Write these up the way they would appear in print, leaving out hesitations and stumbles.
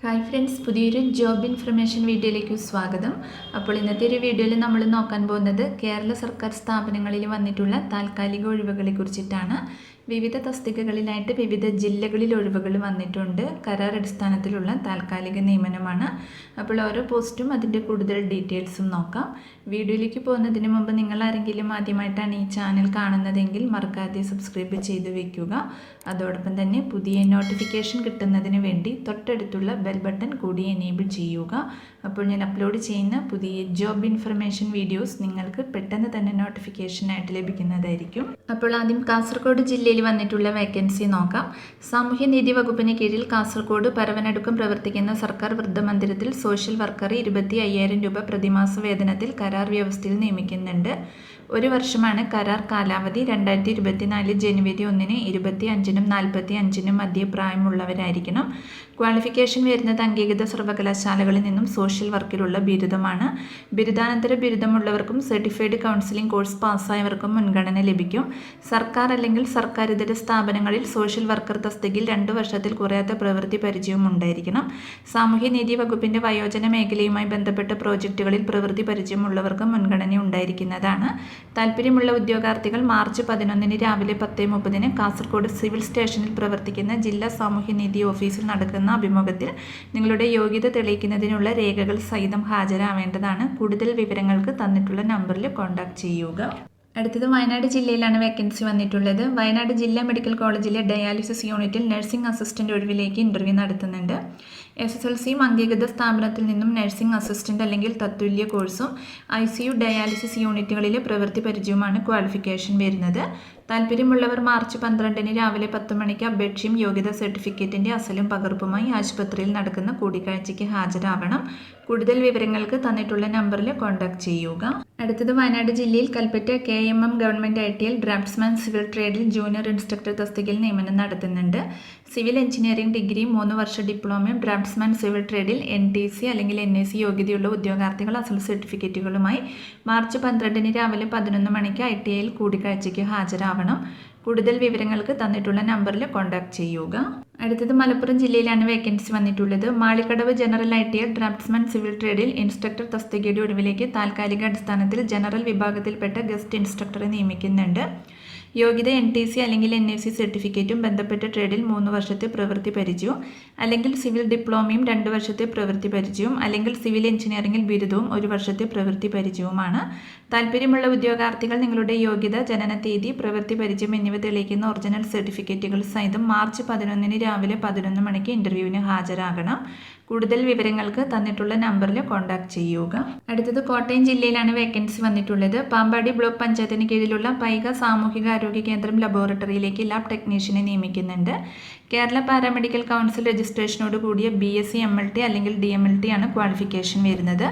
Hi friends, പുതിയൊരു job information വീഡിയോയിലേക്ക് സ്വാഗതം. അപ്പോൾ ഇന്നത്തെ ഒരു വീഡിയോയിൽ നമ്മൾ നോക്കാൻ പോകുന്നത് കേരള സർക്കാർ സ്ഥാപനങ്ങളിൽ വന്നിട്ടുള്ള താൽക്കാലിക ഒഴിവുകളെ കുറിച്ചിട്ടാണ്. വിവിധ തസ്തികകളിലായിട്ട് വിവിധ ജില്ലകളിൽ ഒഴിവുകൾ വന്നിട്ടുണ്ട്. കരാർ അടിസ്ഥാനത്തിലുള്ള താൽക്കാലിക നിയമനമാണ്. അപ്പോൾ ഓരോ പോസ്റ്റും അതിൻ്റെ കൂടുതൽ ഡീറ്റെയിൽസും നോക്കാം. വീഡിയോയിലേക്ക് പോകുന്നതിന് മുമ്പ് നിങ്ങൾ ആരെങ്കിലും ആദ്യമായിട്ടാണ് ഈ ചാനൽ കാണുന്നതെങ്കിൽ മറക്കാതെ സബ്സ്ക്രൈബ് ചെയ്ത് വയ്ക്കുക. അതോടൊപ്പം തന്നെ പുതിയ നോട്ടിഫിക്കേഷൻ കിട്ടുന്നതിന് വേണ്ടി തൊട്ടടുത്തുള്ള ബെൽ ബട്ടൺ കൂടി എനേബിൾ ചെയ്യുക. അപ്പോൾ ഞാൻ അപ്ലോഡ് ചെയ്യുന്ന പുതിയ ജോബ് ഇൻഫർമേഷൻ വീഡിയോസ് നിങ്ങൾക്ക് പെട്ടെന്ന് തന്നെ നോട്ടിഫിക്കേഷനായിട്ട് ലഭിക്കുന്നതായിരിക്കും. അപ്പോൾ ആദ്യം കാസർഗോഡ് ജില്ലയിൽ വന്നിട്ടുള്ള വേക്കൻസി നോക്കാം. സാമൂഹ്യനീതി വകുപ്പിന് കീഴിൽ കാസർഗോഡ് പരവനടുക്കം പ്രവർത്തിക്കുന്ന സർക്കാർ വൃദ്ധമന്ദിരത്തിൽ സോഷ്യൽ വർക്കറെ 25,000 രൂപ പ്രതിമാസ വേതനത്തിൽ കരാർ വ്യവസ്ഥയിൽ നിയമിക്കുന്നുണ്ട്. ഒരു വർഷമാണ് കരാർ കാലാവധി. 2024 ജനുവരി 1-ന് 25-നും 45-നും മധ്യ പ്രായമുള്ളവരായിരിക്കണം. ക്വാളിഫിക്കേഷൻ വരുന്നത് അംഗീകൃത സർവകലാശാലകളിൽ നിന്നും സോഷ്യൽ വർക്കിലുള്ള ബിരുദമാണ്. ബിരുദാനന്തര ബിരുദമുള്ളവർക്കും സർട്ടിഫൈഡ് കൗൺസിലിംഗ് കോഴ്സ് പാസ്സായവർക്കും മുൻഗണന ലഭിക്കും. സർക്കാർ അല്ലെങ്കിൽ സർക്കാരിതര സ്ഥാപനങ്ങളിൽ സോഷ്യൽ വർക്കർ തസ്തികയിൽ 2 വർഷത്തിൽ കുറയാത്ത പ്രവൃത്തി പരിചയവും ഉണ്ടായിരിക്കണം. സാമൂഹ്യനീതി വകുപ്പിൻ്റെ വയോജന മേഖലയുമായി ബന്ധപ്പെട്ട പ്രോജക്റ്റുകളിൽ പ്രവൃത്തി പരിചയമുള്ളവർക്ക് മുൻഗണന ഉണ്ടായിരിക്കുന്നതാണ്. താല്പര്യമുള്ള ഉദ്യോഗാർത്ഥികൾ മാർച്ച് 11-ന് രാവിലെ 10:30-ന് കാസർഗോഡ് സിവിൽ സ്റ്റേഷനിൽ പ്രവർത്തിക്കുന്ന ജില്ലാ സാമൂഹ്യനീതി ഓഫീസിൽ നടക്കുന്ന അഭിമുഖത്തിൽ നിങ്ങളുടെ യോഗ്യത തെളിയിക്കുന്നതിനുള്ള രേഖകൾ സഹിതം ഹാജരാവേണ്ടതാണ്. കൂടുതൽ വിവരങ്ങൾക്ക് തന്നിട്ടുള്ള നമ്പറിൽ കോൺടാക്ട് ചെയ്യുക. അടുത്തത് വയനാട് ജില്ലയിലാണ് വേക്കൻസി വന്നിട്ടുള്ളത്. വയനാട് ജില്ലാ മെഡിക്കൽ കോളേജിലെ ഡയാലിസിസ് യൂണിറ്റിൽ നഴ്സിംഗ് അസിസ്റ്റന്റ് ഒഴിവിലേക്ക് ഇൻ്റർവ്യൂ നടത്തുന്നുണ്ട്. SSLCയും അംഗീകൃത സ്ഥാപനത്തിൽ നിന്നും നഴ്സിംഗ് അസിസ്റ്റന്റ് അല്ലെങ്കിൽ തത്തുല്യ കോഴ്സും ICU ഡയാലിസിസ് യൂണിറ്റുകളിലെ പ്രവൃത്തി പരിചയവുമാണ് ക്വാളിഫിക്കേഷൻ വരുന്നത്. താല്പര്യമുള്ളവർ മാർച്ച് 12-ന് രാവിലെ 10 മണിക്ക് അപേക്ഷയും യോഗ്യതാ സർട്ടിഫിക്കറ്റിൻ്റെ അസലും പകർപ്പുമായി ആശുപത്രിയിൽ നടക്കുന്ന കൂടിക്കാഴ്ചയ്ക്ക് ഹാജരാവണം. കൂടുതൽ വിവരങ്ങൾക്ക് തന്നിട്ടുള്ള നമ്പറിൽ കോൺടാക്ട് ചെയ്യുക. അടുത്തത് വയനാട് ജില്ലയിൽ Kalpetta KMM government ITL draftsman civil ട്രേഡിൽ ജൂനിയർ ഇൻസ്ട്രക്ടർ തസ്തികയിൽ നിയമനം നടത്തുന്നുണ്ട്. സിവിൽ എഞ്ചിനീയറിംഗ് ഡിഗ്രിയും 3 വർഷ ഡിപ്ലോമയും ഡ്രാഫ്റ്റ്സ്മാൻ സിവിൽ ട്രേഡിൽ NTC അല്ലെങ്കിൽ NAC യോഗ്യതയുള്ള ഉദ്യോഗാർത്ഥികൾ അസൽ സർട്ടിഫിക്കറ്റുകളുമായി മാർച്ച് 12-ന് രാവിലെ 11 മണിക്ക് ITIയിൽ കൂടിക്കാഴ്ചയ്ക്ക് ഹാജരാവണം. കൂടുതൽ വിവരങ്ങൾക്ക് തന്നിട്ടുള്ള നമ്പറിൽ കോൺടാക്ട് ചെയ്യുക. അടുത്തത് മലപ്പുറം ജില്ലയിലാണ് വേക്കൻസി വന്നിട്ടുള്ളത്. Malikkadavu general ITL draftsman civil ട്രേഡിൽ ഇൻസ്ട്രക്ടർ തസ്തികയുടെ ഒഴിവിലേക്ക് താൽക്കാലിക അടിസ്ഥാനത്തിൽ ജനറൽ വിഭാഗത്തിൽപ്പെട്ട ഗസ്റ്റ് ഇൻസ്ട്രക്ടറെ നിയമിക്കുന്നുണ്ട്. യോഗ്യത NTC അല്ലെങ്കിൽ NAC സർട്ടിഫിക്കറ്റും ബന്ധപ്പെട്ട ട്രേഡിൽ 3 വർഷത്തെ പ്രവൃത്തി പരിചയവും അല്ലെങ്കിൽ സിവിൽ ഡിപ്ലോമയും 2 വർഷത്തെ പ്രവൃത്തി പരിചയവും അല്ലെങ്കിൽ സിവിൽ എഞ്ചിനീയറിംഗിൽ ബിരുദവും 1 വർഷത്തെ പ്രവൃത്തി പരിചയവുമാണ്. താല്പര്യമുള്ള ഉദ്യോഗാർത്ഥികൾ നിങ്ങളുടെ യോഗ്യത, ജനന തീയതി, പ്രവൃത്തി പരിചയം എന്നിവ തെളിയിക്കുന്ന ഒറിജിനൽ സർട്ടിഫിക്കറ്റുകൾ സഹിതം മാർച്ച് 11-ന് രാവിലെ 11 മണിക്ക് ഇൻ്റർവ്യൂവിന് ഹാജരാകണം. കൂടുതൽ വിവരങ്ങൾക്ക് തന്നിട്ടുള്ള നമ്പറിൽ കോൺടാക്ട് ചെയ്യുക. അടുത്തത് കോട്ടയം ജില്ലയിലാണ് വേക്കൻസി വന്നിട്ടുള്ളത്. പാമ്പാടി ബ്ലോക്ക് പഞ്ചായത്തിന് കീഴിലുള്ള പൈക സാമൂഹിക ആരോഗ്യ കേന്ദ്രം ലബോറട്ടറിയിലേക്ക് ലാബ് ടെക്നീഷ്യനെ നിയമിക്കുന്നുണ്ട്. കേരള പാരാമെഡിക്കൽ കൗൺസിൽ രജിസ്ട്രേഷനോട് കൂടിയ BSc MLT അല്ലെങ്കിൽ DMLT ആണ് ക്വാളിഫിക്കേഷൻ വരുന്നത്.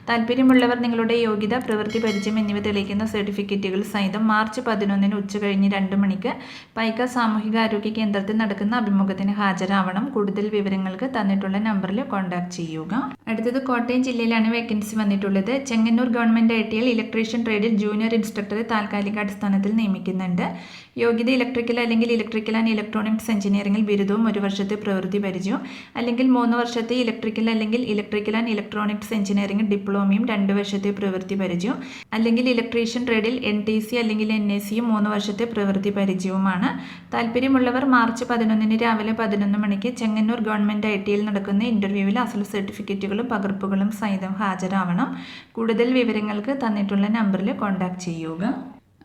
താല്പര്യമുള്ളവർ നിങ്ങളുടെ യോഗ്യത, പ്രവൃത്തി പരിചയം എന്നിവ തെളിയിക്കുന്ന സർട്ടിഫിക്കറ്റുകൾ സഹിതം മാർച്ച് 11-ന് ഉച്ചകഴിഞ്ഞ് 2 മണിക്ക് പൈക സാമൂഹിക ആരോഗ്യ കേന്ദ്രത്തിൽ നടക്കുന്ന അഭിമുഖത്തിന് ഹാജരാവണം. കൂടുതൽ വിവരങ്ങൾക്ക് തന്നിട്ടുള്ള നമ്പറിൽ കോൺടാക്ട് ചെയ്യുക. അടുത്തത് കോട്ടയം ജില്ലയിലാണ് വേക്കൻസി വന്നിട്ടുള്ളത്. ചെങ്ങന്നൂർ ഗവൺമെൻറ് ITL ഇലക്ട്രീഷ്യൻ ട്രേഡിൽ ജൂനിയർ ഇൻസ്ട്രക്ടറെ താൽക്കാലിക അടിസ്ഥാനത്തിൽ നിയമിക്കുന്നുണ്ട്. യോഗ്യത ഇലക്ട്രിക്കൽ അല്ലെങ്കിൽ ഇലക്ട്രിക്കൽ ആൻഡ് ഇലക്ട്രോണിക്സ് എഞ്ചിനീയറിംഗിൽ ബിരുദവും 1 വർഷത്തെ പ്രവൃത്തി പരിചയവും അല്ലെങ്കിൽ 3 വർഷത്തെ ഇലക്ട്രിക്കൽ അല്ലെങ്കിൽ ഇലക്ട്രിക്കൽ ആൻഡ് ഇലക്ട്രോണിക്സ് എഞ്ചിനീയറിംഗിൽ ഡിപ്ലോമയും 2 വർഷത്തെ പ്രവൃത്തി പരിചയവും അല്ലെങ്കിൽ ഇലക്ട്രീഷ്യൻ ട്രേഡിൽ NTC അല്ലെങ്കിൽ NACയും 3 വർഷത്തെ പ്രവൃത്തി പരിചയവുമാണ്. താല്പര്യമുള്ളവർ മാർച്ച് 11-ന് രാവിലെ 11 മണിക്ക് ചെങ്ങന്നൂർ ഗവൺമെൻറ് ITL നടക്കുന്ന ഇൻ്റർവ്യൂവിൽ അസൽ സർട്ടിഫിക്കറ്റുകളും പകർപ്പുകളും സഹിതം ഹാജരാവണം. കൂടുതൽ വിവരങ്ങൾക്ക് തന്നിട്ടുള്ള നമ്പറിൽ കോൺടാക്ട് ചെയ്യുക.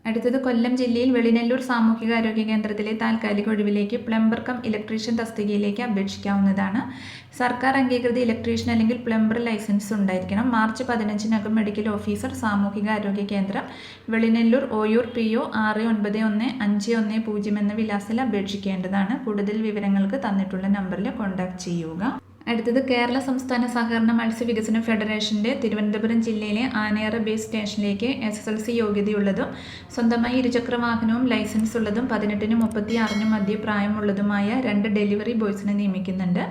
അടുത്തത് കൊല്ലം ജില്ലയിൽ വെളിനെല്ലൂർ സാമൂഹിക ആരോഗ്യ കേന്ദ്രത്തിലെ താൽക്കാലിക ഒഴിവിലേക്ക് പ്ലംബർ കം ഇലക്ട്രീഷ്യൻ തസ്തികയിലേക്ക് അപേക്ഷിക്കാവുന്നതാണ്. സർക്കാർ അംഗീകൃത ഇലക്ട്രീഷ്യൻ അല്ലെങ്കിൽ പ്ലംബർ ലൈസൻസ് ഉണ്ടായിരിക്കണം. മാർച്ച് 15-നകം മെഡിക്കൽ ഓഫീസർ സാമൂഹിക ആരോഗ്യ കേന്ദ്രം വെളിനെല്ലൂർ OUR PO 691510 എന്ന വിലാസത്തിൽ അപേക്ഷിക്കേണ്ടതാണ്. കൂടുതൽ വിവരങ്ങൾക്ക് തന്നിട്ടുള്ള നമ്പറിൽ കോൺടാക്ട് ചെയ്യുക. അടുത്തത് കേരള സംസ്ഥാന സഹകരണ മത്സ്യവികസന ഫെഡറേഷൻ്റെ തിരുവനന്തപുരം ജില്ലയിലെ ആനയറ ബേസ് സ്റ്റേഷനിലേക്ക് SSLC യോഗ്യതയുള്ളതും സ്വന്തമായി ഇരുചക്ര വാഹനവും ലൈസൻസ് ഉള്ളതും 18-നും 36-നും മധ്യ പ്രായമുള്ളതുമായ 2 ഡെലിവറി ബോയ്സിനെ നിയമിക്കുന്നുണ്ട്.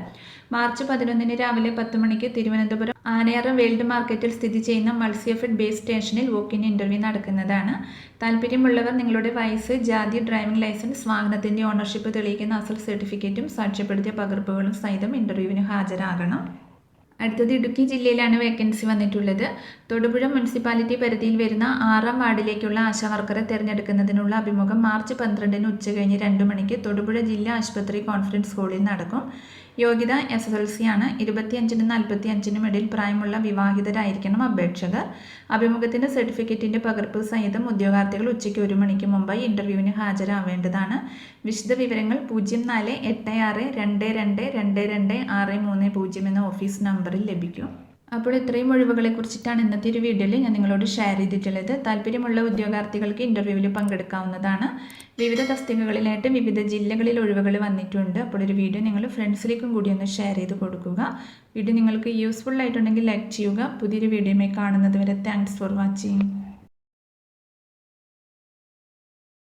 മാർച്ച് 11 രാവിലെ 10 മണിക്ക് തിരുവനന്തപുരം ആനയാറ് വേൾഡ് മാർക്കറ്റിൽ സ്ഥിതി ചെയ്യുന്ന മത്സ്യഫെഡ് ബേസ് സ്റ്റേഷനിൽ വോക്കിൻ ഇൻ്റർവ്യൂ നടക്കുന്നതാണ്. താല്പര്യമുള്ളവർ നിങ്ങളുടെ വയസ്സ്, ജാതി, ഡ്രൈവിംഗ് ലൈസൻസ്, വാഹനത്തിൻ്റെ ഓണർഷിപ്പ് തെളിയിക്കുന്ന അസൽ സർട്ടിഫിക്കറ്റും സാക്ഷ്യപ്പെടുത്തിയ പകർപ്പുകളും സഹിതം ഇൻ്റർവ്യൂവിന് ഹാജരാകണം. അടുത്തത് ഇടുക്കി ജില്ലയിലാണ് വേക്കൻസി വന്നിട്ടുള്ളത്. തൊടുപുഴ മുനിസിപ്പാലിറ്റി പരിധിയിൽ വരുന്ന 6-ാം വാർഡിലേക്കുള്ള ആശാവർക്കറെ തിരഞ്ഞെടുക്കുന്നതിനുള്ള അഭിമുഖം മാർച്ച് 12 ഉച്ചകഴിഞ്ഞ് 2 മണിക്ക് തൊടുപുഴ ജില്ലാ ആശുപത്രി കോൺഫറൻസ് ഹാളിൽ നടക്കും. യോഗ്യത SSLC ആണ്. 25-നും 45-നും ഇടയിൽ പ്രായമുള്ള വിവാഹിതരായിരിക്കണം അപേക്ഷകർ. അഭിമുഖത്തിൻ്റെ സർട്ടിഫിക്കറ്റിൻ്റെ പകർപ്പ് സഹിതം ഉദ്യോഗാർത്ഥികൾ ഉച്ചയ്ക്ക് 1 മണിക്ക് മുമ്പായി ഇൻ്റർവ്യൂവിന് ഹാജരാവേണ്ടതാണ്. വിശദ വിവരങ്ങൾ 0486222263 എന്ന ഓഫീസ് നമ്പറിൽ ലഭിക്കും. അപ്പോൾ ഇത്രയും ഒഴിവുകളെക്കുറിച്ചിട്ടാണ് ഇന്നത്തെ ഒരു വീഡിയോയിൽ ഞാൻ നിങ്ങളോട് ഷെയർ ചെയ്തിട്ടുള്ളത്. താല്പര്യമുള്ള ഉദ്യോഗാർത്ഥികൾക്ക് ഇൻ്റർവ്യൂവിൽ പങ്കെടുക്കാവുന്നതാണ്. വിവിധ തസ്തികകളിലായിട്ട് വിവിധ ജില്ലകളിൽ ഒഴിവുകൾ വന്നിട്ടുണ്ട്. അപ്പോൾ ഒരു വീഡിയോ നിങ്ങൾ ഫ്രണ്ട്സിലേക്കും കൂടി ഒന്ന് ഷെയർ ചെയ്ത് കൊടുക്കുക. വീഡിയോ നിങ്ങൾക്ക് യൂസ്ഫുൾ ആയിട്ടുണ്ടെങ്കിൽ ലൈക്ക് ചെയ്യുക. പുതിയൊരു വീഡിയോയുമായി കാണുന്നത് വരെ താങ്ക്സ് ഫോർ വാച്ചിങ്.